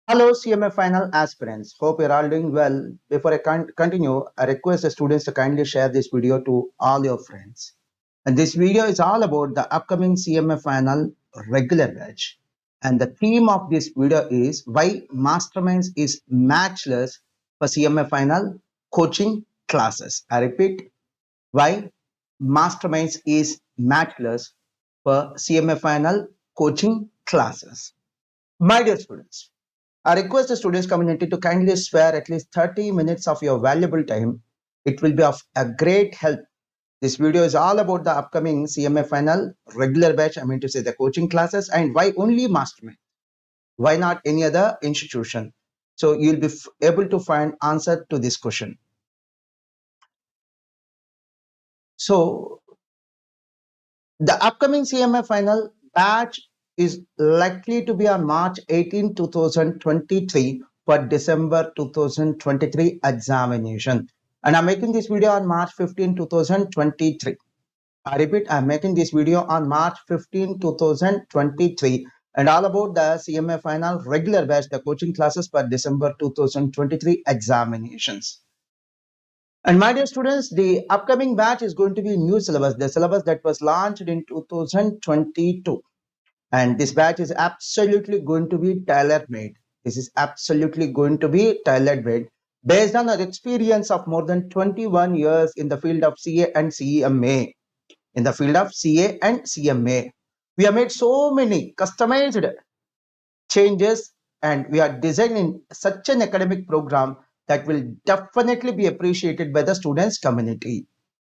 Hello, CMA final aspirants. Hope you're all doing well. Before I continue, I request the students to kindly share this video to all your friends. And this video is all about the upcoming CMA final regular batch. And the theme of this video is why Masterminds is matchless for CMA final coaching classes. I repeat, why Masterminds is matchless for CMA final coaching classes. My dear students, I request the students community to kindly spare at least 30 minutes of your valuable time. It will be of a great help. This video is all about the upcoming CMA final regular batch, I mean to say the coaching classes, and why only Mastermind? Why not any other institution? So you'll be able to find answer to this question. So the upcoming CMA final batch is likely to be on March 18, 2023 for December 2023 examination. And I'm making this video on March 15, 2023. I repeat, I'm making this video on March 15, 2023 and all about the CMA final regular batch, the coaching classes for December 2023 examinations. And my dear students, the upcoming batch is going to be new syllabus, the syllabus that was launched in 2022. And this batch is absolutely going to be tailor-made. This is absolutely going to be tailor-made based on our experience of more than 21 years in the field of CA and CMA. In the field of CA and CMA, we have made so many customized changes and we are designing such an academic program that will definitely be appreciated by the students community.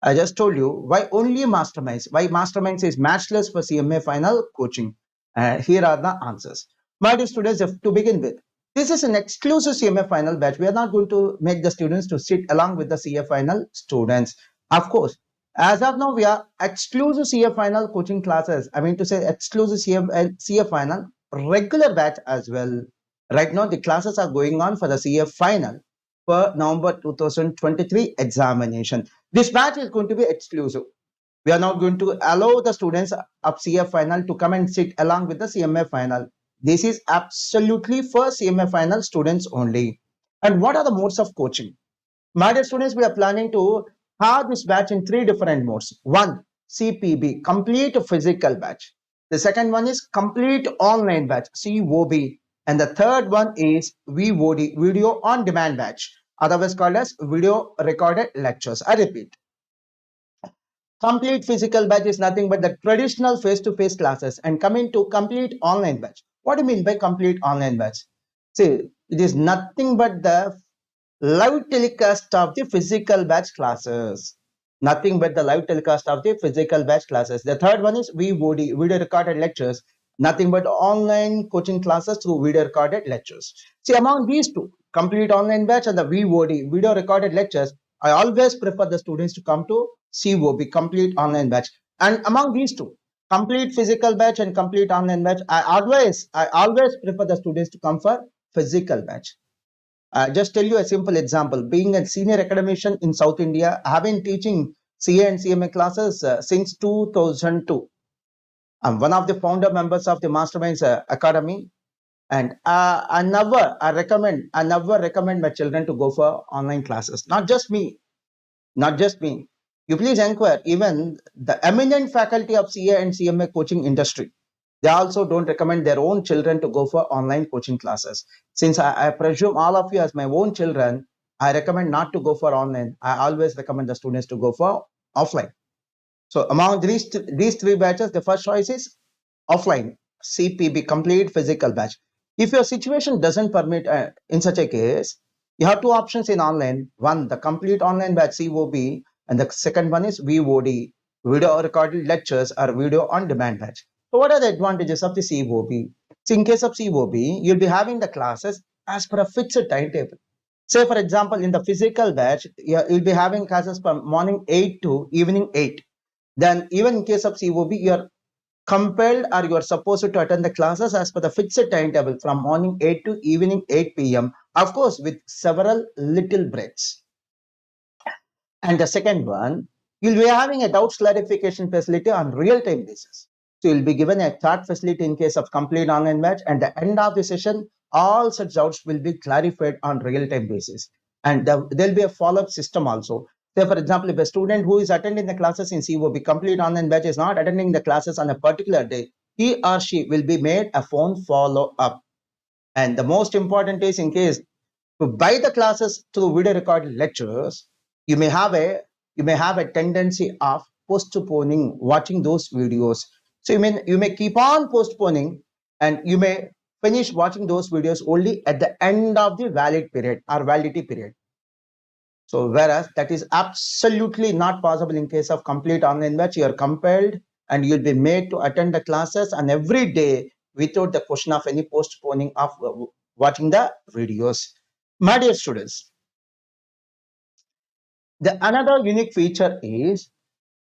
I just told you why only Masterminds. Why Masterminds is matchless for CMA final coaching. Here are the answers. My dear students, to begin with, this is an exclusive CMA final batch. We are not going to make the students to sit along with the CA final students. Of course, as of now, we are exclusive CA final coaching classes. I mean to say exclusive CA final regular batch as well. Right now, the classes are going on for the CA final for November 2023 examination. This batch is going to be exclusive. We are not going to allow the students of CA final to come and sit along with the CMA final. This is absolutely for CMA final students only. And what are the modes of coaching? My dear students, we are planning to have this batch in three different modes. One, CPB, complete physical batch. The second one is complete online batch, COB. And the third one is VOD, video on demand batch, otherwise called as video recorded lectures. I repeat, complete physical batch is nothing but the traditional face-to-face classes, and coming to complete online batch. What do you mean by complete online batch? See, it is nothing but the live telecast of the physical batch classes. Nothing but the live telecast of the physical batch classes. The third one is VOD, video recorded lectures. Nothing but online coaching classes through video recorded lectures. See, among these two, complete online batch and the VOD, video recorded lectures, I always prefer the students to come to COB, complete online batch. And among these two, complete physical batch and complete online batch, I always prefer the students to come for physical batch. Just tell you a simple example. Being a senior academician in South India, I have been teaching CA and CMA classes since 2002. I'm one of the founder members of the Masterminds Academy, and I never recommend my children to go for online classes. Not just me, not just me. You please inquire. Even the eminent faculty of CA and CMA coaching industry, they also don't recommend their own children to go for online coaching classes. Since I presume all of you as my own children, I recommend not to go for online. I always recommend the students to go for offline. So among these three batches, the first choice is offline, CPB, complete physical batch. If your situation doesn't permit in such a case, you have two options in online. One, the complete online batch, COB, and the second one is VOD, video recorded lectures or video on demand batch. So what are the advantages of the COB? So in case of COB, you'll be having the classes as per a fixed timetable. Say for example, in the physical batch, you'll be having classes from morning 8 to evening 8. Then even in case of COB, you're compelled or you are supposed to attend the classes as per the fixed timetable from morning 8 to evening 8 p.m. Of course, with several little breaks. And the second one, you'll be having a doubts clarification facility on real-time basis. So you'll be given a chat facility in case of complete online batch. And at the end of the session, all such doubts will be clarified on real-time basis. And there'll be a follow-up system also. Say, for example, if a student who is attending the classes in COB complete online batch is not attending the classes on a particular day, he or she will be made a phone follow-up. And the most important is, in case to buy the classes through video recorded lectures, you may have a tendency of postponing watching those videos. So you may keep on postponing, and you may finish watching those videos only at the end of the valid period or validity period. So whereas that is absolutely not possible in case of complete online batch, you are compelled and you'll be made to attend the classes and every day without the question of any postponing of watching the videos. My dear students, the another unique feature is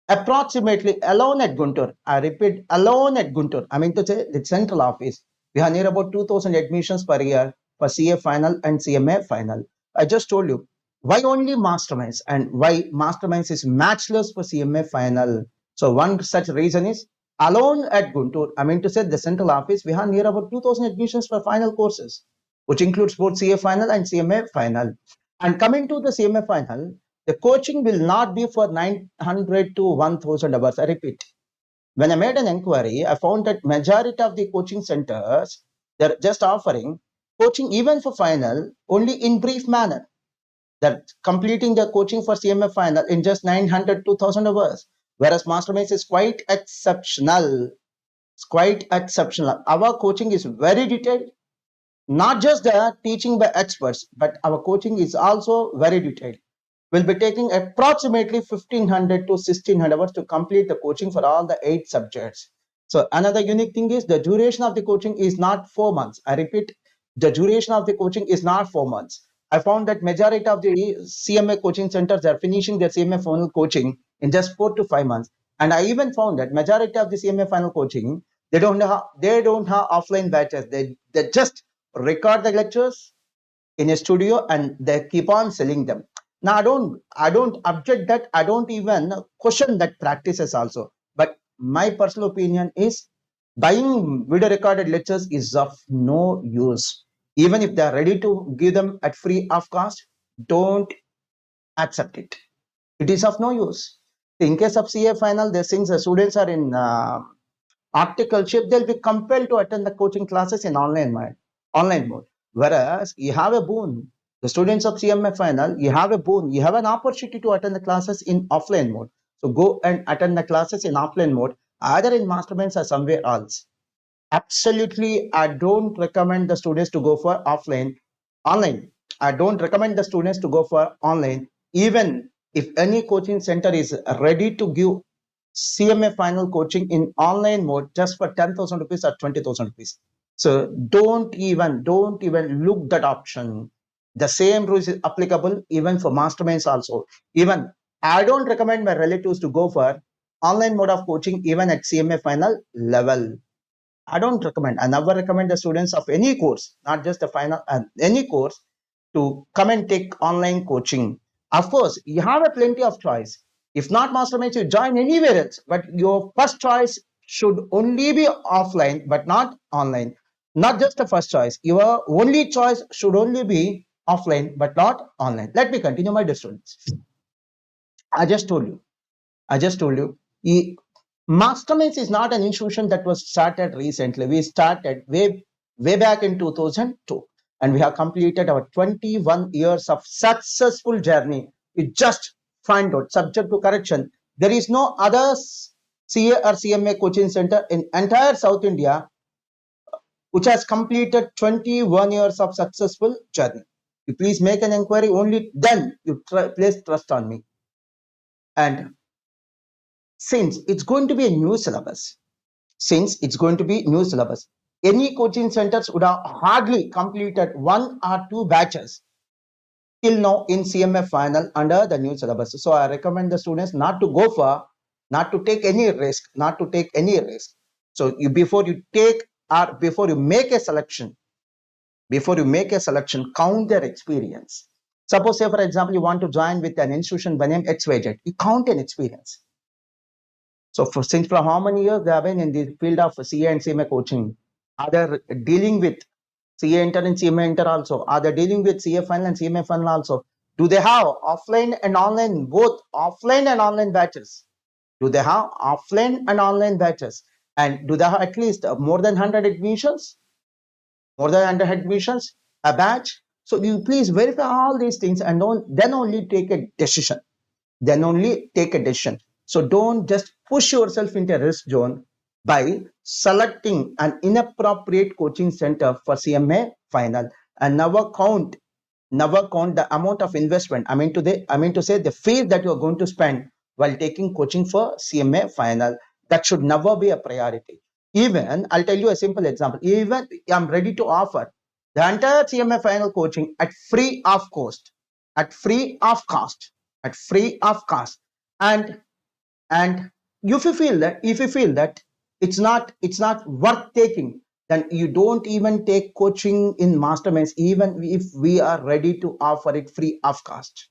approximately alone at Guntur. I repeat, alone at Guntur. I mean to say the central office. We have near about 2,000 admissions per year for CA final and CMA final. I just told you why only masterminds and why masterminds is matchless for CMA final. So one such reason is alone at Guntur. I mean to say the central office. We have near about 2,000 admissions for final courses, which includes both CA final and CMA final. And coming to the CMA final, the coaching will not be for 900 to 1000 hours. I repeat, when I made an inquiry, I found that majority of the coaching centers, they're just offering coaching even for final only in brief manner. They're completing the coaching for CMA final in just 900 to 1000 hours. Whereas Masterminds is quite exceptional. It's quite exceptional. Our coaching is very detailed, not just the teaching by experts, but our coaching is also very detailed. We'll be taking approximately 1500 to 1600 hours to complete the coaching for all the 8 subjects. So another unique thing is the duration of the coaching is not 4 months. I repeat, the duration of the coaching is not 4 months. I found that majority of the CMA coaching centers are finishing their CMA final coaching in just 4 to 5 months. And I even found that majority of the CMA final coaching, they don't have offline batches. They just record the lectures in a studio and they keep on selling them. Now I don't object that, I don't even question that practices also, but my personal opinion is buying video recorded lectures is of no use. Even if they are ready to give them at free of cost, don't accept it. It is of no use. In case of CA final, the since the students are in articleship, they'll be compelled to attend the coaching classes in online mode. Whereas you have a boon, the students of CMA final, you have a boon, you have an opportunity to attend the classes in offline mode. So go and attend the classes in offline mode, either in masterminds or somewhere else. Absolutely, I don't recommend the students to go for online. I don't recommend the students to go for online, even if any coaching center is ready to give CMA final coaching in online mode just for 10,000 rupees or 20,000 rupees. So don't even look that option. The same rules is applicable even for masterminds also. Even I don't recommend my relatives to go for online mode of coaching even at CMA final level. I don't recommend. I never recommend the students of any course, not just the final, any course, to come and take online coaching. Of course, you have a plenty of choice. If not masterminds, you join anywhere else. But your first choice should only be offline, but not online. Not just the first choice. Your only choice should only be offline, but not online. Let me continue, my dear students. I just told you. I just told you. Masterminds is not an institution that was started recently. We started way back in 2002, and we have completed our 21 years of successful journey. We just find out, subject to correction, there is no other CA or CMA coaching center in entire South India which has completed 21 years of successful journey. You please make an inquiry, only then you place trust on me. And since it's going to be a new syllabus, any coaching centers would have hardly completed 1 or 2 batches till now in CMF final under the new syllabus. So I recommend the students not to take any risk. So before you take or before you make a selection, count their experience. Suppose, say for example, you want to join with an institution by name XYZ, you count an experience. So for how many years they have been in the field of CA and CMA coaching? Are they dealing with CA Inter and CMA Inter also? Are they dealing with CA final and CMA final also? Do they have offline and online, both offline and online batches? Do they have offline and online batches? And do they have at least more than 100 admissions? More than 100 admissions? A batch? So you please verify all these things and then only take a decision. Then only take a decision. So don't just push yourself into a risk zone by selecting an inappropriate coaching center for CMA final, and never count the amount of investment. I mean to say the fee that you are going to spend while taking coaching for CMA final. That should never be a priority. Even I'll tell you a simple example. Even I'm ready to offer the entire CMA final coaching at free of cost, at free of cost, at free of cost. And and if you feel that it's not worth taking, then you don't even take coaching in masterminds, even if we are ready to offer it free of cost.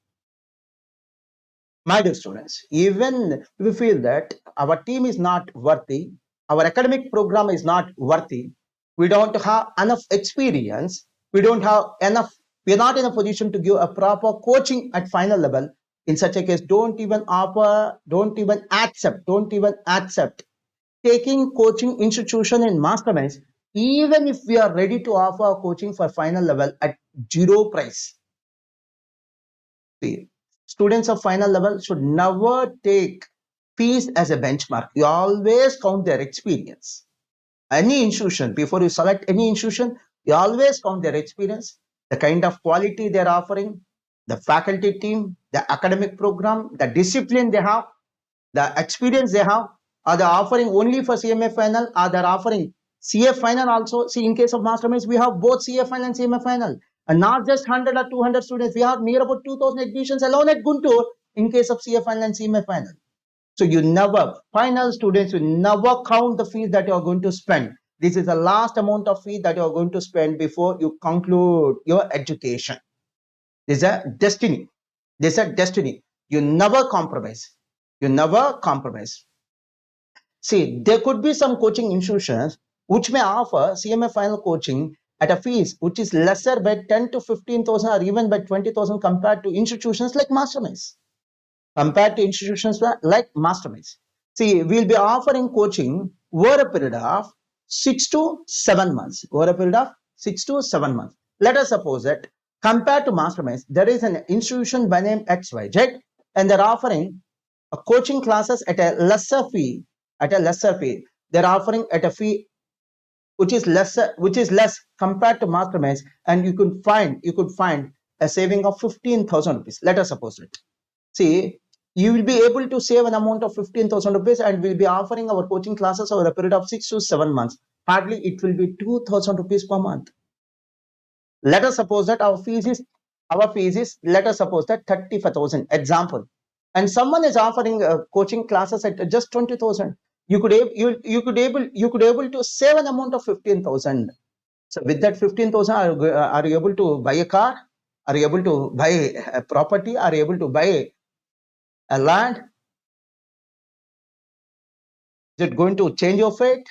My dear students, even if we feel that our team is not worthy, our academic program is not worthy, we don't have enough experience, we don't have enough, we're not in a position to give a proper coaching at final level. In such a case, don't even accept taking coaching institution in masterminds, even if we are ready to offer coaching for final level at zero price. See, students of final level should never take fees as a benchmark. You always count their experience. Any institution, before you select any institution, you always count their experience, the kind of quality they're offering, the faculty team, the academic program, the discipline they have, the experience they have. Are they offering only for CMA final? Are they offering CA final also? See, in case of masterminds, we have both CA final and CMA final. And not just 100 or 200 students. We have near about 2,000 admissions alone at Guntur in case of CA final and CMA final. So you never, final students, you never count the fees that you are going to spend. This is the last amount of fee that you are going to spend before you conclude your education. This is a destiny. This is a destiny. You never compromise. You never compromise. See, there could be some coaching institutions which may offer CMA final coaching at a fees which is lesser by 10 to 15,000 or even by 20,000 compared to institutions like masterminds. Compared to institutions like masterminds. See, we'll be offering coaching over a period of 6 to 7 months. Over a period of 6 to 7 months. Let us suppose that compared to masterminds, there is an institution by name XYZ, and they're offering coaching classes at a lesser fee. At a lesser fee, they're offering at a fee which is less compared to masterminds, and you could find a saving of 15,000 rupees. Let us suppose it. See, you will be able to save an amount of 15,000 rupees, and we'll be offering our coaching classes over a period of 6 to 7 months. Hardly it will be 2,000 rupees per month. Let us suppose that our fees is let us suppose that 35,000 example, and someone is offering coaching classes at just 20,000. You could able to save an amount of 15,000. So with that 15,000, are you able to buy a car? Are you able to buy a property? Are you able to buy a land? Is it going to change your fate?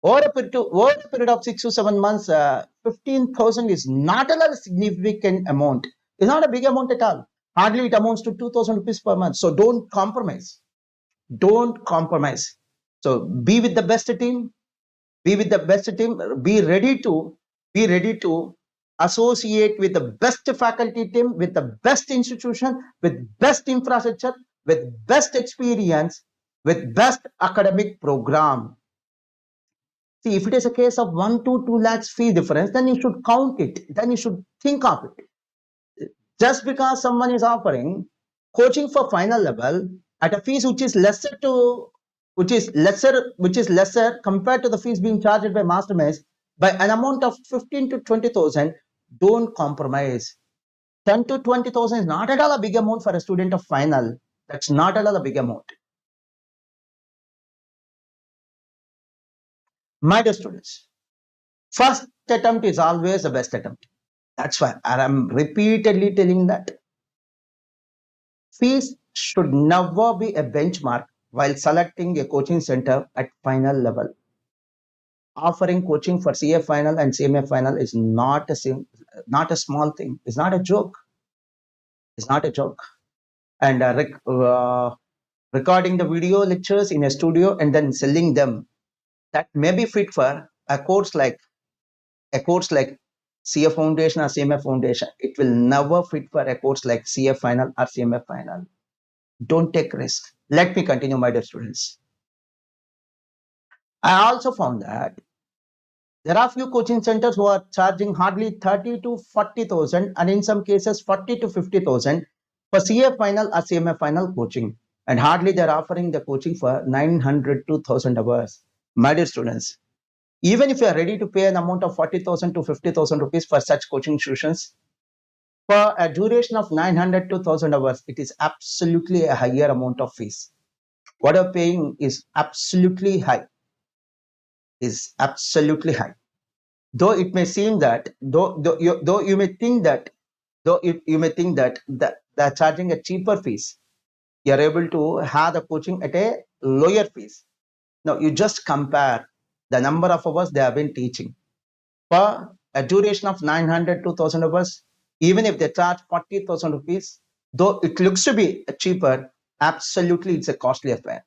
Over a period of 6 to 7 months, 15,000 is not a significant amount. It's not a big amount at all. Hardly it amounts to 2,000 rupees per month. So don't compromise. Don't compromise. So be with the best team. Be with the best team. Be ready to associate with the best faculty team, with the best institution, with best infrastructure, with best experience, with best academic program. See, if it is a case of 1 to 2 lakhs fee difference, then you should count it. Then you should think of it. Just because someone is offering coaching for final level at a fees which is lesser compared to the fees being charged by masterminds by an amount of 15 to 20,000, don't compromise. 10 to 20,000 is not at all a big amount for a student of final. That's not at all a big amount. My dear students, first attempt is always the best attempt. That's why I'm repeatedly telling that fees should never be a benchmark while selecting a coaching center at final level. Offering coaching for CA final and CMA final is not a small thing. It's not a joke. It's not a joke. And recording the video lectures in a studio and then selling them, that may be fit for a course like CA Foundation or CMA Foundation. It will never fit for a course like CA Final or CMA Final. Don't take risk. Let me continue, my dear students. I also found that there are few coaching centers who are charging hardly 30 to 40,000 and in some cases 40 to 50,000 for CA Final or CMA Final coaching. And hardly they're offering the coaching for 900 to 1,000 hours. My dear students, even if you are ready to pay an amount of 40,000 to 50,000 rupees for such coaching sessions, for a duration of 900 to 1,000 hours, it is absolutely a higher amount of fees. What you're paying is absolutely high, is absolutely high. Though it may seem that, though you may think that, they're charging a cheaper fees, you're able to have the coaching at a lower fees. Now, you just compare the number of hours they have been teaching. For a duration of 900 to 1,000 hours, even if they charge 40,000 rupees, though it looks to be cheaper, absolutely it's a costly affair.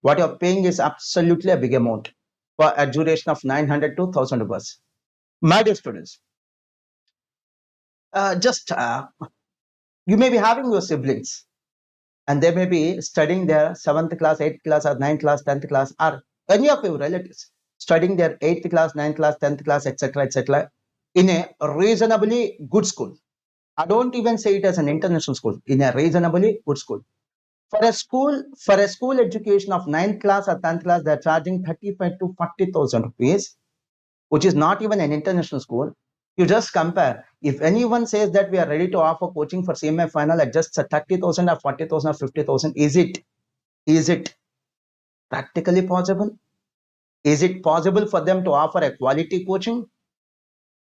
What you're paying is absolutely a big amount for a duration of 900 to 1,000 hours. My dear students, just you may be having your siblings and they may be studying their 7th class, 8th class, or 9th class, 10th class, or any of your relatives studying their 8th class, 9th class, 10th class, etc., in a reasonably good school. I don't even say it as an international school, in a reasonably good school. For a school education of 9th class or 10th class, they're charging 35 to 40,000 rupees, which is not even an international school. You just compare. If anyone says that we are ready to offer coaching for CMA final at just 30,000 or 40,000 or 50,000, is it practically possible? Is it possible for them to offer a quality coaching?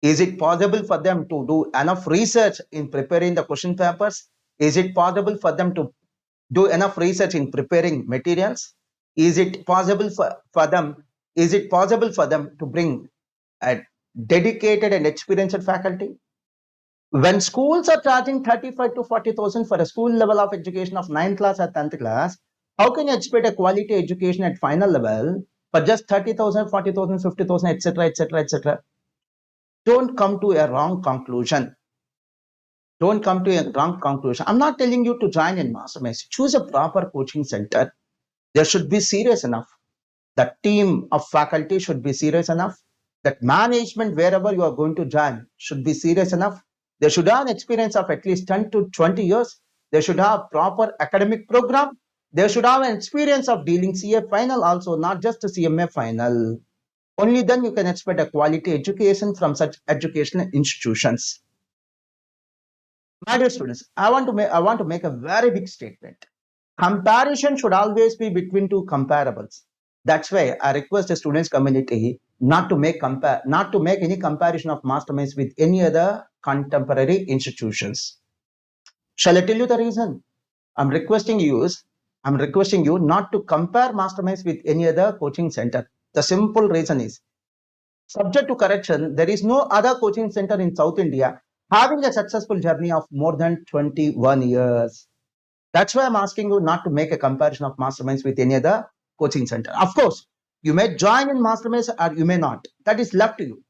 Is it possible for them to do enough research in preparing the question papers? Is it possible for them to do enough research in preparing materials? Is it possible for them? Is it possible for them to bring a dedicated and experienced faculty? When schools are charging 35 to 40,000 for a school level of education of 9th class or 10th class, how can you expect a quality education at final level for just 30,000, 40,000, 50,000, etc.? Don't come to a wrong conclusion. Don't come to a wrong conclusion. I'm not telling you to join in masterminds. Choose a proper coaching center. They should be serious enough. The team of faculty should be serious enough. That management, wherever you are going to join, should be serious enough. They should have an experience of at least 10 to 20 years. They should have proper academic program. They should have an experience of dealing CA final also, not just a CMA final. Only then you can expect a quality education from such educational institutions. My dear students, I want to make a very big statement. Comparison should always be between two comparables. That's why I request the students community not to make any comparison of masterminds with any other contemporary institutions. Shall I tell you the reason? I'm requesting you I'm requesting you not to compare masterminds with any other coaching center. The simple reason is, subject to correction, there is no other coaching center in South India having a successful journey of more than 21 years. That's why I'm asking you not to make a comparison of masterminds with any other coaching center. Of course, you may join in masterminds or you may not. That is left to you.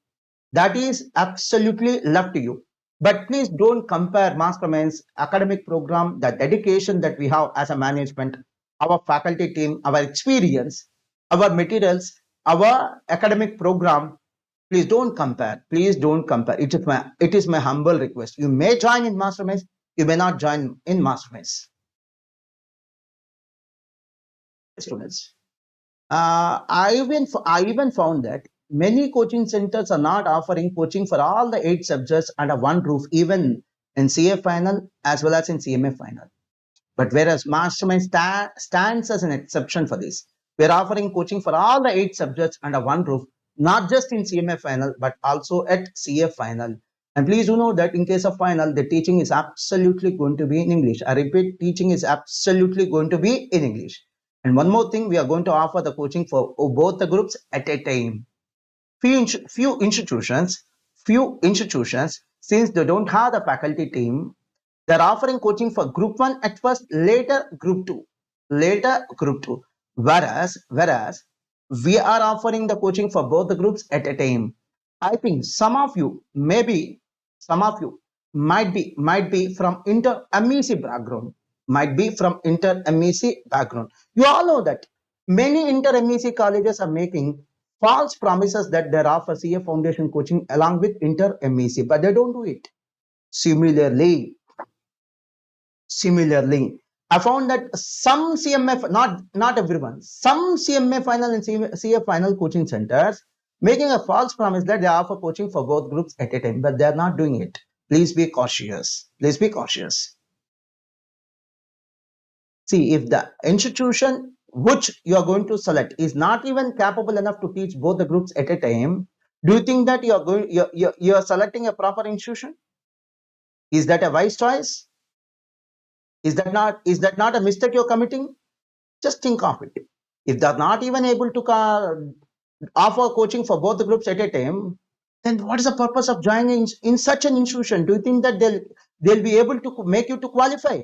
That is absolutely left to you. But please don't compare masterminds, academic program, the dedication that we have as a management, our faculty team, our experience, our materials, our academic program. Please don't compare. Please don't compare. It is my humble request. You may join in masterminds, you may not join in masterminds. Students. I even found that many coaching centers are not offering coaching for all the 8 subjects under one roof, even in CA final as well as in CMA final. But whereas Mastermind stands as an exception for this, we're offering coaching for all the 8 subjects under one roof, not just in CMA final, but also at CA final. And please do know that in case of final, the teaching is absolutely going to be in English. I repeat, teaching is absolutely going to be in English. And one more thing, we are going to offer the coaching for both the groups at a time. few institutions, since they don't have the faculty team, they're offering coaching for group 1 at first, later group 2. Whereas we are offering the coaching for both the groups at a time. I think some of you might be from inter MEC background, You all know that many inter MEC colleges are making false promises that they offer CA foundation coaching along with inter MEC, but they don't do it. Similarly, I found that some CMF, not everyone, some CMA final and CA final coaching centers making a false promise that they offer coaching for both groups at a time, but they are not doing it. Please be cautious. Please be cautious. See, if the institution which you are going to select is not even capable enough to teach both the groups at a time, do you think that you are selecting a proper institution? Is that a wise choice? Is that not a mistake you're committing? Just think of it. If they're not even able to offer coaching for both the groups at a time, then what is the purpose of joining in such an institution? Do you think that they'll be able to make you to qualify?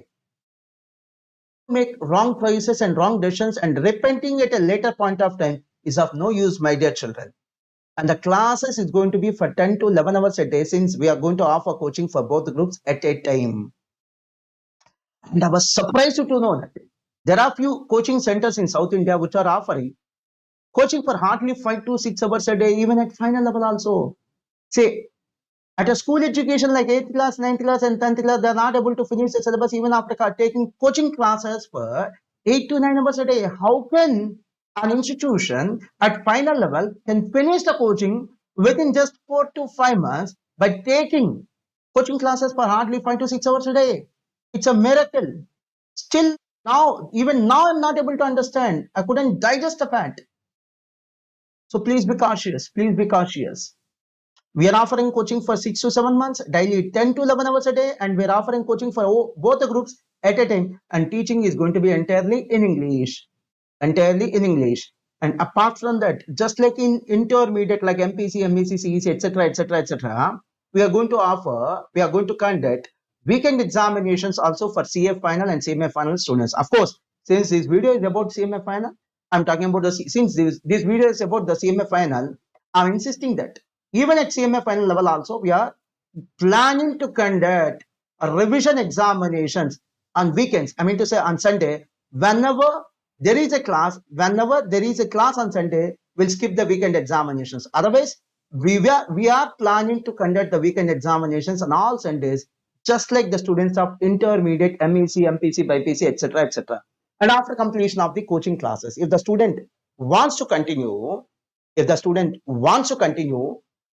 Make wrong choices and wrong decisions, and repenting at a later point of time is of no use, my dear children. And the classes is going to be for 10 to 11 hours a day, since we are going to offer coaching for both the groups at a time. And I was surprised to know that there are few coaching centers in South India which are offering coaching for hardly 5 to 6 hours a day, even at final level also. Say, at a school education like 8th class, 9th class, and 10th class, they're not able to finish the syllabus even after taking coaching classes for 8 to 9 hours a day. How can an institution at final level can finish the coaching within just 4 to 5 months by taking coaching classes for hardly 5 to 6 hours a day? It's a miracle. Still now, even now, I'm not able to understand. I couldn't digest the fact. So please be cautious. Please be cautious. We are offering coaching for 6 to 7 months, daily 10 to 11 hours a day, and we are offering coaching for both the groups at a time. And teaching is going to be entirely in English. Entirely in English. And apart from that, just like in intermediate, like MPC, MEC, CEC, etc., etc., etc., we are going to conduct weekend examinations also for CA final and CMA final students. Of course, since this video is about CMA final, I'm talking about since this video is about the CMA final, I'm insisting that even at CMA final level also, we are planning to conduct a revision examinations on weekends. I mean to say on Sunday, whenever whenever there is a class on Sunday, we'll skip the weekend examinations. Otherwise, we are planning to conduct the weekend examinations on all Sundays, just like the students of intermediate, MEC, MPC, BIPC, etc., etc. And after completion of the coaching classes, if the student wants to continue,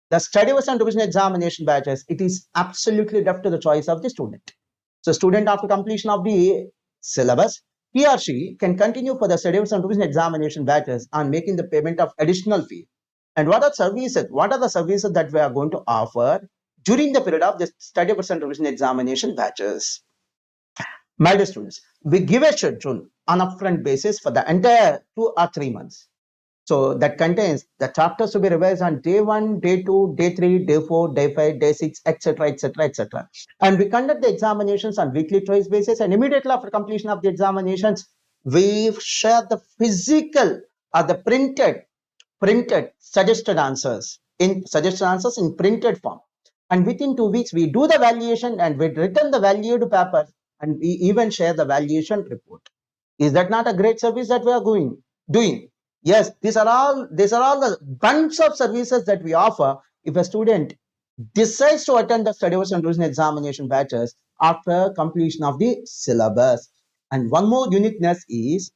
the study was and revision examination batches, it is absolutely left to the choice of the student. So student, after completion of the syllabus, he or she can continue for the study and revision examination batches on making the payment of additional fee. And what are the services that we are going to offer during the period of the study and revision examination batches? My dear students, we give a schedule on upfront basis for the entire 2 or 3 months. So that contains the chapters to be revised on day 1, day 2, day 3, day 4, day 5, day 6, etc., etc., etc. And we conduct the examinations on weekly choice basis, and immediately after completion of the examinations, we share the physical or the printed suggested answers in printed form. And within 2 weeks, we do the valuation and we return the valued papers, and we even share the valuation report. Is that not a great service that we are doing? Yes, these are all the bunch of services that we offer if a student decides to attend the study and revision examination batches after completion of the syllabus. And one more uniqueness is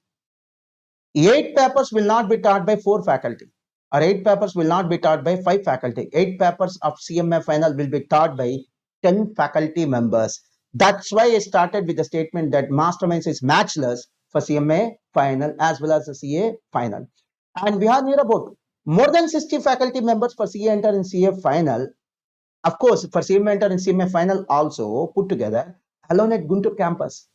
8 papers will not be taught by 4 faculty, or 8 papers will not be taught by 5 faculty. 8 papers of CMA final will be taught by 10 faculty members. That's why I started with the statement that Masterminds is matchless for CMA final as well as the CA final. And we have near about more than 60 faculty members for CA enter and CA final. Of course, for CMA enter and CMA final also put together alone at Guntur campus.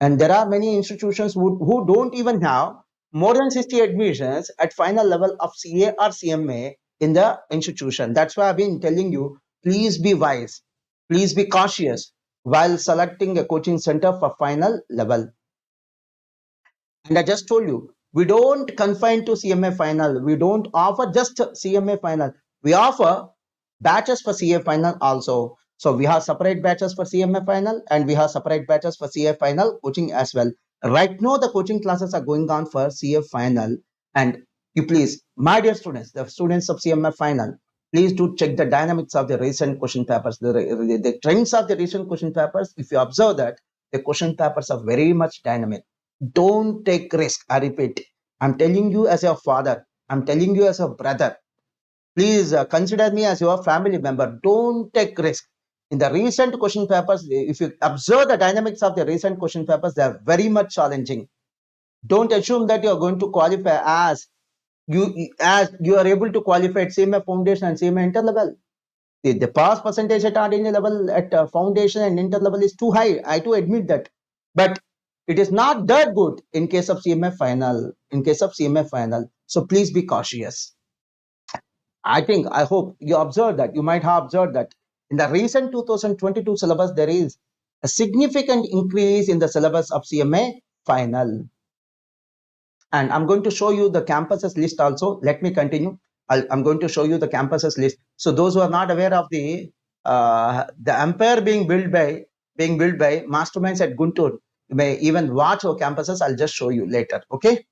And there are many institutions who don't even have more than 60 admissions at final level of CA or CMA in the institution. That's why I've been telling you, please be wise, please be cautious while selecting a coaching center for final level. And I just told you, we don't confine to CMA final. We don't offer just CMA final. We offer batches for CA final also. So we have separate batches for CMA final and we have separate batches for CA final coaching as well. Right now, the coaching classes are going on for CA final. And you please, my dear students, the students of CMA final, please do check the dynamics of the recent question papers, the trends of the recent question papers. If you observe that, the question papers are very much dynamic. Don't take risk. I repeat, I'm telling you as a father, I'm telling you as a brother. Please consider me as your family member. Don't take risk. In the recent question papers, if you observe the dynamics of the recent question papers, they are very much challenging. Don't assume that you are going to qualify as you are able to qualify at CMA foundation and CMA inter level. The pass percentage at RDNA level at foundation and inter level is too high. I too admit that. But it is not that good in case of CMA final. In case of CMA final. So please be cautious. I hope you observed that. You might have observed that in the recent 2022 syllabus, there is a significant increase in the syllabus of CMA final. And I'm going to show you the campuses list also. Let me continue. I'm going to show you the campuses list. So those who are not aware of the empire being built by masterminds at Guntur, you may even watch our campuses. I'll just show you later. Okay.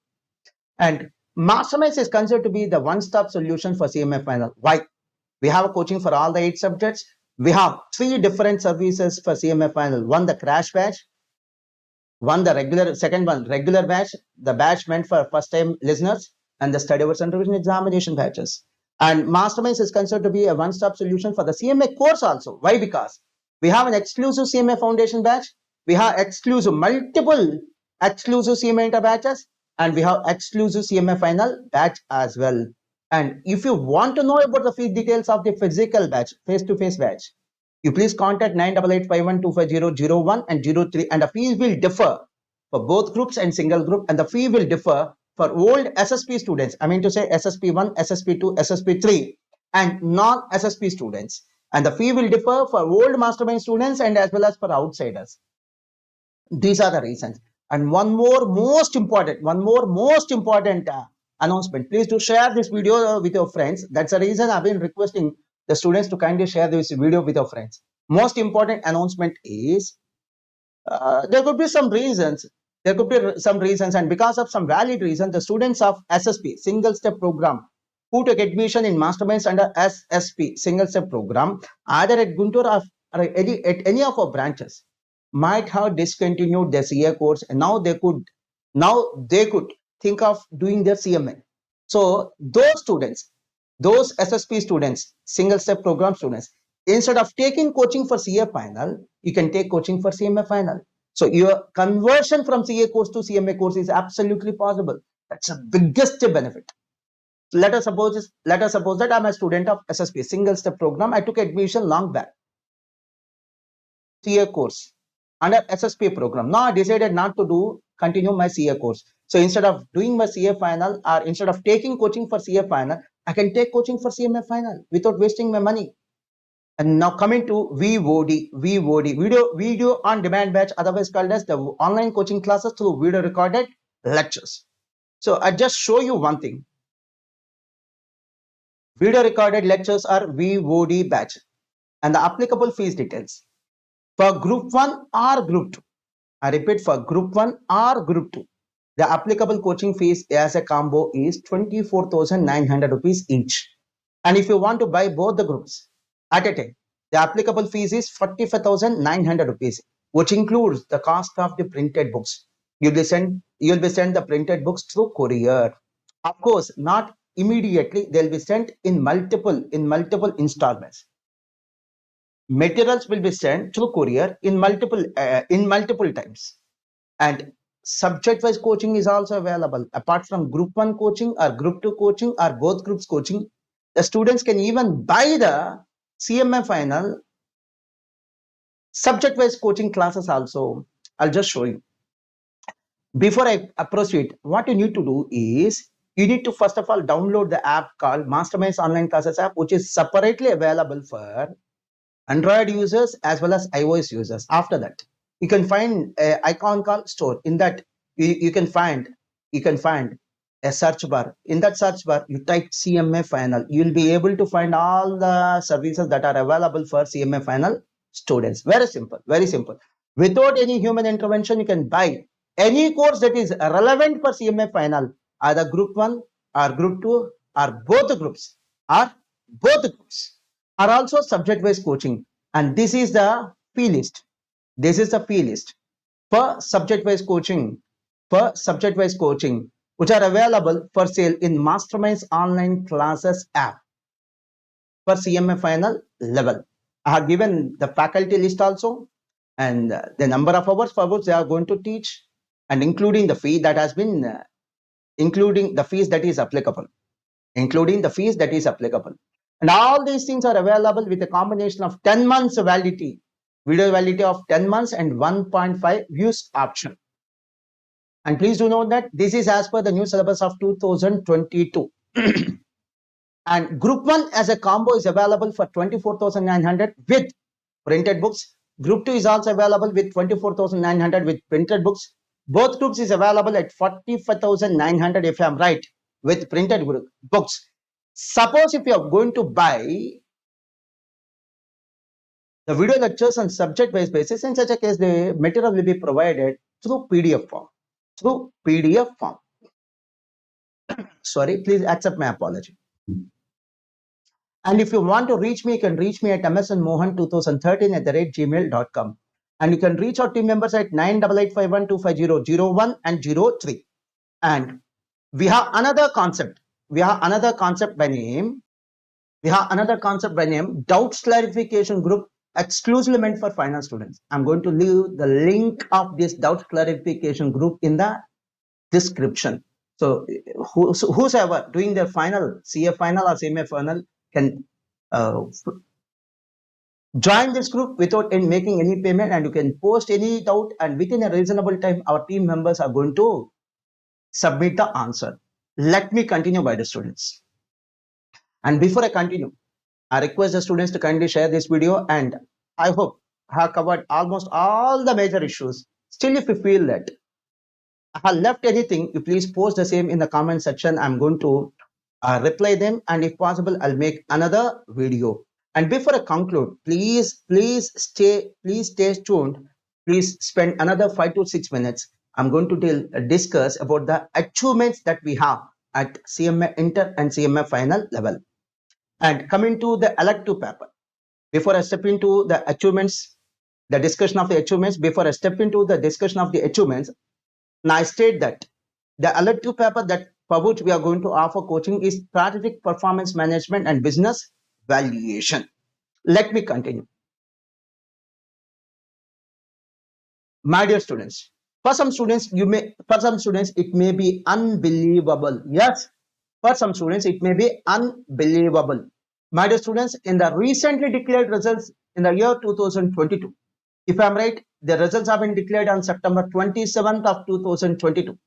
And masterminds is considered to be the one-stop solution for CMA final. Why? We have a coaching for all the 8 subjects. We have 3 different services for CMA final. One, the crash batch. One, the regular, second one, regular batch, the batch meant for first time listeners, and the study hours and revision examination batches. And Masterminds is considered to be a one stop solution for the CMA course also. Why? Because we have an exclusive CMA foundation batch, we have multiple exclusive CMA inter batches, and we have exclusive CMA final batch as well. And if you want to know about the fee details of the physical batch, face to face batch, you please contact 9885125001 and 03, and the fees will differ for both groups and single group, and the fee will differ for old SSP students. I mean to say SSP1, SSP2, SSP3, and non-SSP students. And the fee will differ for old mastermind students and as well as for outsiders. These are the reasons. And one more most important announcement. Please do share this video with your friends. That's the reason I've been requesting the students to kindly share this video with your friends. Most important announcement is there could be some reasons. There could be some reasons, and because of some valid reasons, the students of SSP single step program who took admission in masterminds under SSP single step program either at Guntur or at any of our branches might have discontinued their CA course, and now they could think of doing their CMA. So those students, those SSP students, single step program students, instead of taking coaching for CA final, you can take coaching for CMA final. So your conversion from CA course to CMA course is absolutely possible. That's the biggest benefit. Let us suppose that I'm a student of SSP single step program. I took admission long back. CA course under SSP program. Now I decided not to continue my CA course. So instead of doing my CA final, or instead of taking coaching for CA final, I can take coaching for CMA final without wasting my money. And now coming to VOD, video on demand batch, otherwise called as the online coaching classes through video recorded lectures. So I just show you one thing. Video recorded lectures are VOD batch, and the applicable fees details for group 1 or group 2. I repeat, for group 1 or group 2. The applicable coaching fees as a combo is 24,900 rupees each. And if you want to buy both the groups at a time, the applicable fees is 45,900 rupees, which includes the cost of the printed books. You'll be sent the printed books through courier. Of course, not immediately. They'll be sent in multiple installments. Materials will be sent through courier in multiple times. And subject wise coaching is also available. Apart from group 1 coaching or group 2 coaching or both groups coaching, the students can even buy the CMA final subject wise coaching classes also. I'll just show you. Before I proceed, what you need to do is you need to first of all download the app called Masterminds Online Classes app, which is separately available for Android users as well as iOS users. After that, you can find an icon called store. In that, you can find a search bar. In that search bar, you type CMA Final. You will be able to find all the services that are available for CMA Final students. Very simple, very simple. Without any human intervention, you can buy any course that is relevant for CMA Final, either Group 1 or Group 2 or or both groups are also subject-based coaching. And this is the fee list. This is the fee list for subject-based coaching, which are available for sale in Masterminds Online Classes app for CMA final level. I have given the faculty list also and the number of hours for which they are going to teach, and including the fee that has been including the fees that is applicable, and all these things are available with a combination of 10 months validity, video validity of 10 months and 1.5 views option. And please do note that this is as per the new syllabus of 2022. And group 1 as a combo is available for 24,900 with printed books. Group 2 is also available with 24,900 with printed books. Both groups is available at 45,900 if I'm right with printed books. Suppose if you are going to buy the video lectures on subject-based basis, in such a case, the material will be provided through PDF form. Sorry, please accept my apology. And if you want to reach me, you can reach me at msnmohan2013 at the rate gmail.com. And you can reach our team members at 9885125001 and 03. And we have another concept. We have another concept by name Doubts Clarification Group, exclusively meant for finance students. I'm going to leave the link of this Doubts Clarification Group in the description. So whosoever doing their final, CA final or CMA final can join this group without making any payment, and you can post any doubt, and within a reasonable time, our team members are going to submit the answer. Let me continue by the students. And before I continue, I request the students to kindly share this video, and I hope I have covered almost all the major issues. Still, if you feel that I have left anything, you please post the same in the comment section. I'm going to reply them, and if possible, I'll make another video. And before I conclude, please stay tuned. Please spend another 5 to 6 minutes. I'm going to discuss about the achievements that we have at CMA Inter and CMA Final level. And coming to the elective paper, before I step into the achievements, the discussion of the achievements, now I state that the elective paper that for which we are going to offer coaching is strategic performance management and business valuation. Let me continue. My dear students, for some students it may be unbelievable. Yes, for some students it may be unbelievable. My dear students, in the recently declared results in the year 2022, if I'm right, the results have been declared on September 27th of 2022.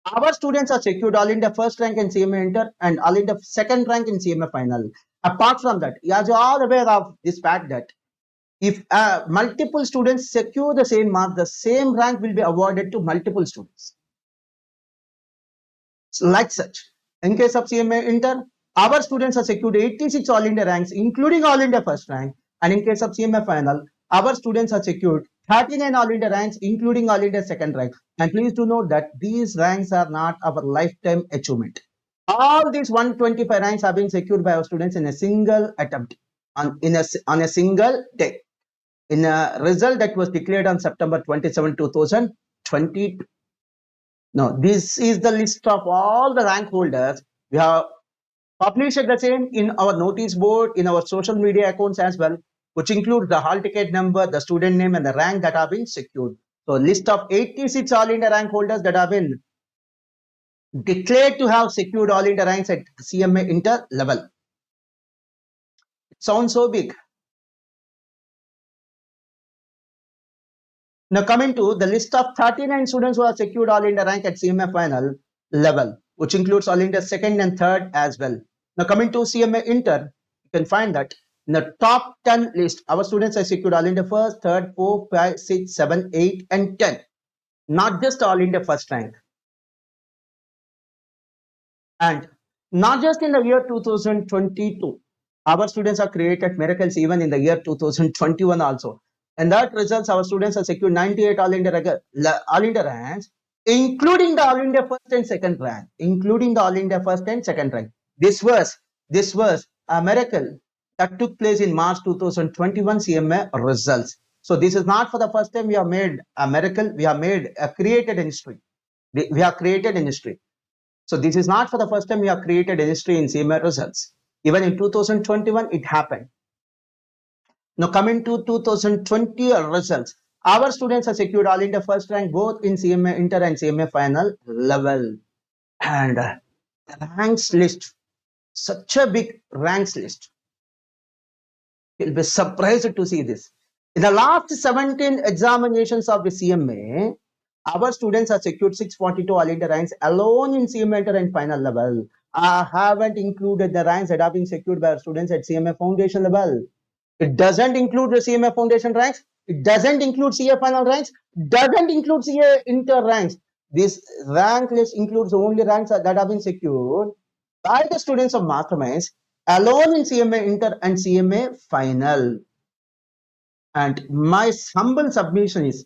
Our students are secured all India first rank in CMA Inter and all India second rank in CMA Final. Apart from that, you are all aware of this fact that if multiple students secure the same mark, the same rank will be awarded to multiple students. So like such, in case of CMA Inter, our students are secured 86 All India ranks, including All India first rank. And in case of CMA Final, our students are secured 39 All India ranks, including All India second rank. And please do note that these ranks are not our lifetime achievement. All these 125 ranks have been secured by our students in a single attempt, on a single day, in a result that was declared on September 27, 2020. Now, this is the list of all the rank holders. We have published the same in our notice board, in our social media accounts as well, which includes the hall ticket number, the student name, and the rank that have been secured. So, list of 86 All India rank holders that have been declared to have secured All India ranks at CMA Inter level. It sounds so big. Now, coming to the list of 39 students who have secured All India rank at CMA Final level. which includes All India second and third as well. Now coming to CMA Inter, you can find that in the top 10 list, our students have secured All India first, third, fourth, five, six, seven, 8, and 10. Not just All India first rank. And not just in the year 2022, our students have created miracles even in the year 2021 also. And that results, our students have secured 98 All India ranks, including the All India first and second rank, including the All India first and second rank. This was a miracle that took place in March 2021 CMA results. So this is not for the first time we have made a miracle. We have made created in history. We have created in history. So this is not for the first time we have created a history in CMA results. Even in 2021, it happened. Now coming to 2020 results, our students have secured All India first rank both in CMA Inter and CMA final level. And the ranks list, such a big ranks list. You'll be surprised to see this. In the last 17 examinations of the CMA, our students have secured 642 All India ranks alone in CMA Inter and final level. I haven't included the ranks that have been secured by our students at CMA foundation level. It doesn't include the CMA foundation ranks. It doesn't include CA final ranks. Doesn't include CA inter ranks. This rank list includes only ranks that have been secured by the students of masterminds alone in CMA inter and CMA final. And my humble submission is,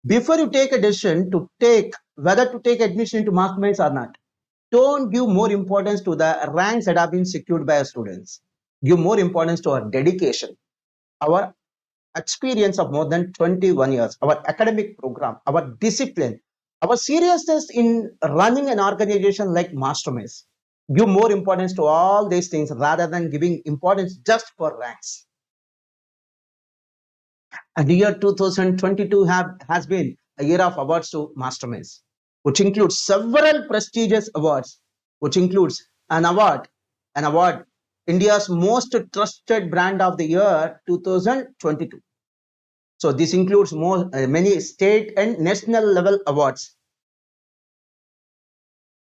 before you take a decision to take whether to take admission into masterminds or not, don't give more importance to the ranks that have been secured by our students. Give more importance to our dedication, our experience of more than 21 years, our academic program, our discipline, our seriousness in running an organization like Masterminds. Give more importance to all these things rather than giving importance just for ranks. And the year 2022 has been a year of awards to Masterminds, which includes several prestigious awards, which includes an award, India's most trusted brand of the year 2022. So this includes many state and national level awards.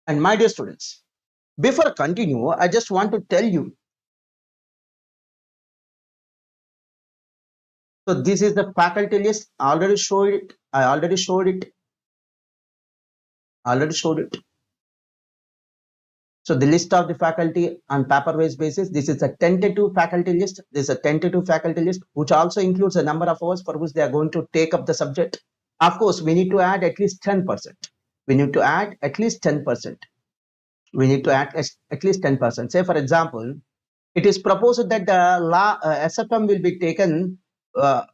And my dear students, before I continue, I just want to tell you. So this is the faculty list. I already showed it. I already showed it. Already showed it. So the list of the faculty on paper-based basis. This is a tentative faculty list. This is a tentative faculty list, which also includes a number of hours for which they are going to take up the subject. Of course, we need to add at least 10%. We need to add at least 10%. We need to add at least 10%. Say, for example, it is proposed that the SFM will be taken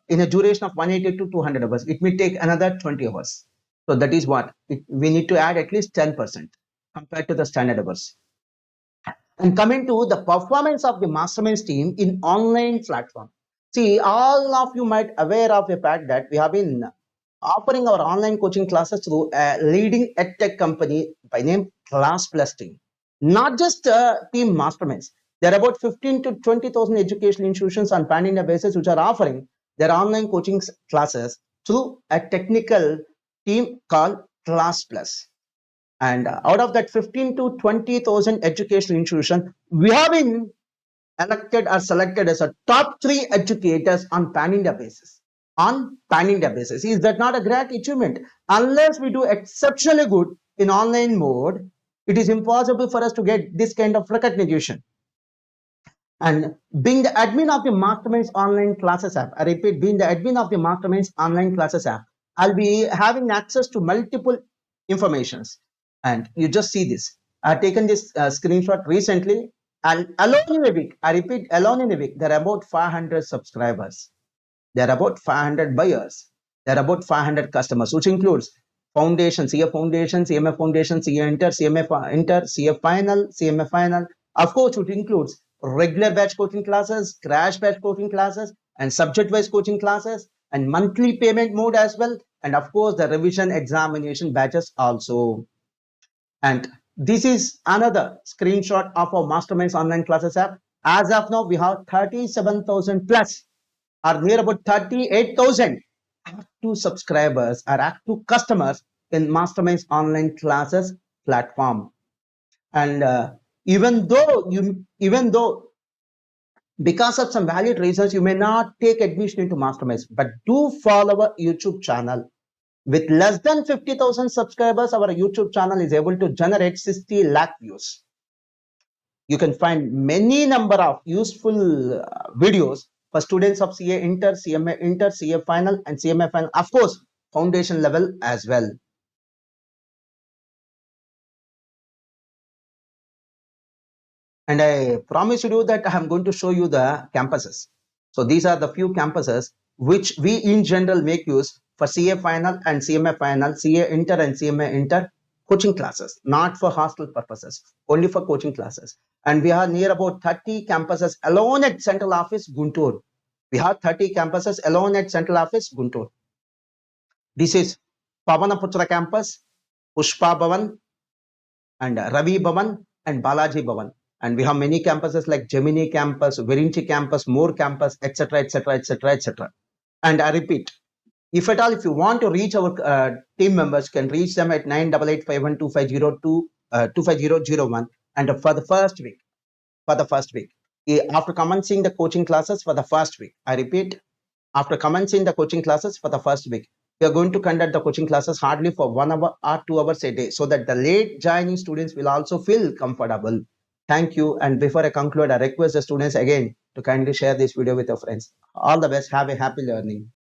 in a duration of 180 to 200 hours. It may take another 20 hours. So that is what we need to add at least 10% compared to the standard hours. And coming to the performance of the masterminds team in online platform. See, all of you might aware of the fact that we have been offering our online coaching classes through a leading edtech company by name Class Plus team. Not just team masterminds. There are about 15 to 20,000 educational institutions on pan-India basis which are offering their online coaching classes through a technical team called Class Plus. And out of that 15 to 20,000 educational institutions, we have been elected or selected as a top 3 educators on pan-India basis. On pan-India basis. Is that not a great achievement? Unless we do exceptionally good in online mode, it is impossible for us to get this kind of recognition. And being the admin of the Masterminds online classes app, I repeat, being the admin of the Masterminds online classes app, I'll be having access to multiple informations. And you just see this. I've taken this screenshot recently, and alone in a week, I repeat, alone in a week, there are about 500 subscribers. There are about 500 buyers. There are about 500 customers, which includes foundation, CA foundation, CMA foundation, CA inter, CMA inter, CA final, CMA final. Of course, it includes regular batch coaching classes, crash batch coaching classes, and subject-wise coaching classes, and monthly payment mode as well. And of course, the revision examination batches also. And this is another screenshot of our Masterminds online classes app. As of now, we have 37,000 plus, or near about 38,000 active subscribers or active customers in Masterminds online classes platform. And even though because of some valid reasons, you may not take admission into masterminds, but do follow our YouTube channel. With less than 50,000 subscribers, our YouTube channel is able to generate 60 lakh views. You can find many number of useful videos for students of CA Inter, CMA Inter, CA Final, and CMA Final. Of course, foundation level as well. And I promise you that I'm going to show you the campuses. So these are the few campuses which we in general make use for CA Final and CMA Final, CA Inter and CMA Inter coaching classes, not for hostel purposes, only for coaching classes. And we are near about 30 campuses alone at central office Guntur. We have 30 campuses alone at central office Guntur. This is Pavanaputra campus, Pushpa Bhavan, and Ravi Bhavan and Balaji Bhavan. And we have many campuses like Gemini campus, Virinchi campus, More campus, etc., etc., etc., etc. And I repeat, if at all, if you want to reach our team members, can reach them at 988512502 25001. And for the first week, after commencing the coaching classes for the first week, I repeat, after commencing the coaching classes for the first week, we are going to conduct the coaching classes hardly for 1 hour or 2 hours a day so that the late joining students will also feel comfortable. Thank you. And before I conclude, I request the students again to kindly share this video with your friends. All the best. Have a happy learning.